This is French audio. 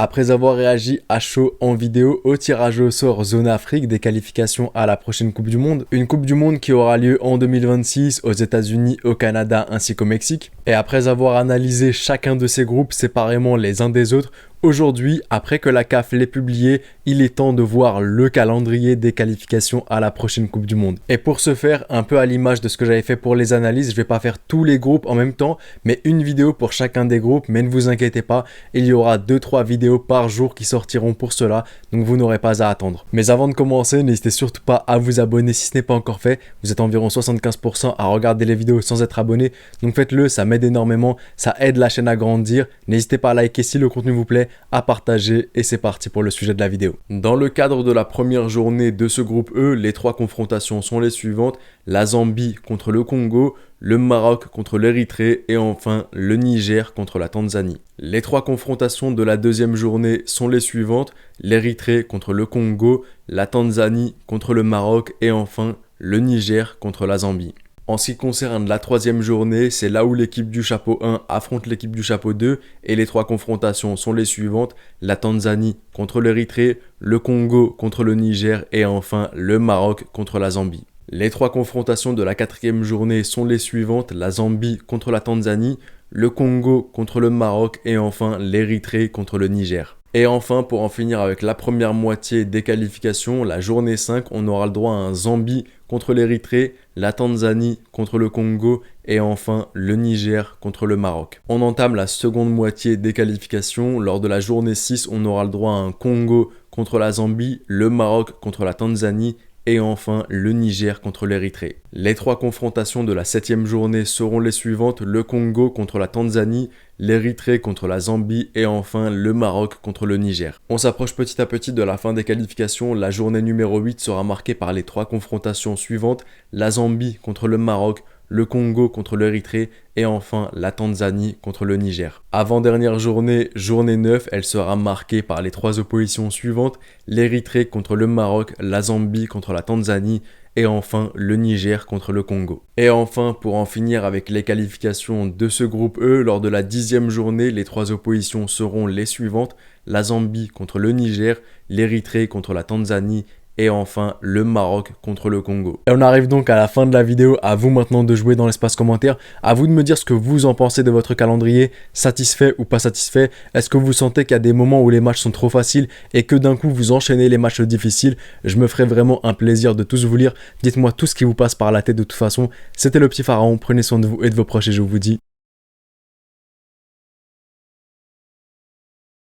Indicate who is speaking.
Speaker 1: Après avoir réagi à chaud en vidéo au tirage au sort Zone Afrique des qualifications à la prochaine Coupe du Monde, une Coupe du Monde qui aura lieu en 2026 aux États-Unis, au Canada ainsi qu'au Mexique, et après avoir analysé chacun de ces groupes séparément les uns des autres, aujourd'hui, après que la CAF l'ait publié, il est temps de voir le calendrier des qualifications à la prochaine Coupe du Monde. Et pour ce faire, un peu à l'image de ce que j'avais fait pour les analyses, je vais pas faire tous les groupes en même temps, mais une vidéo pour chacun des groupes, mais ne vous inquiétez pas, il y aura 2-3 vidéos par jour qui sortiront pour cela, donc vous n'aurez pas à attendre. Mais avant de commencer, n'hésitez surtout pas à vous abonner si ce n'est pas encore fait, vous êtes environ 75% à regarder les vidéos sans être abonné, donc faites-le, ça m'aide énormément, ça aide la chaîne à grandir, n'hésitez pas à liker si le contenu vous plaît, à partager et c'est parti pour le sujet de la vidéo. Dans le cadre de la première journée de ce groupe E, les 3 confrontations sont les suivantes: la Zambie contre le Congo, le Maroc contre l'Érythrée et enfin le Niger contre la Tanzanie. Les 3 confrontations de la deuxième journée sont les suivantes: l'Érythrée contre le Congo, la Tanzanie contre le Maroc et enfin le Niger contre la Zambie. En ce qui concerne la troisième journée, c'est là où l'équipe du chapeau 1 affronte l'équipe du chapeau 2 et les 3 confrontations sont les suivantes: la Tanzanie contre l'Érythrée, le Congo contre le Niger et enfin le Maroc contre la Zambie. Les 3 confrontations de la quatrième journée sont les suivantes: la Zambie contre la Tanzanie, le Congo contre le Maroc et enfin l'Érythrée contre le Niger. Et enfin, pour en finir avec la première moitié des qualifications, la journée 5, on aura le droit à un Zambie contre l'Érythrée, la Tanzanie contre le Congo et enfin le Niger contre le Maroc. On entame la seconde moitié des qualifications. Lors de la journée 6, on aura le droit à un Congo contre la Zambie, le Maroc contre la Tanzanie et enfin le Niger contre l'Érythrée. Les 3 confrontations de la 7e journée seront les suivantes: le Congo contre la Tanzanie, l'Érythrée contre la Zambie et enfin le Maroc contre le Niger. On s'approche petit à petit de la fin des qualifications. La journée numéro 8 sera marquée par les 3 confrontations suivantes: la Zambie contre le Maroc, le Congo contre l'Érythrée et enfin la Tanzanie contre le Niger. Avant-dernière journée, journée 9, elle sera marquée par les 3 oppositions suivantes: l'Érythrée contre le Maroc, la Zambie contre la Tanzanie et enfin le Niger contre le Congo. Et enfin, pour en finir avec les qualifications de ce groupe E, lors de la 10e journée, les 3 oppositions seront les suivantes: la Zambie contre le Niger, l'Érythrée contre la Tanzanie et enfin le Maroc contre le Congo. Et on arrive donc à la fin de la vidéo, à vous maintenant de jouer dans l'espace commentaire, à vous de me dire ce que vous en pensez de votre calendrier, satisfait ou pas satisfait. Est-ce que vous sentez qu'il y a des moments où les matchs sont trop faciles et que d'un coup vous enchaînez les matchs difficiles? Je me ferai vraiment un plaisir de tous vous lire, dites-moi tout ce qui vous passe par la tête de toute façon. C'était le petit pharaon, prenez soin de vous et de vos proches et je vous dis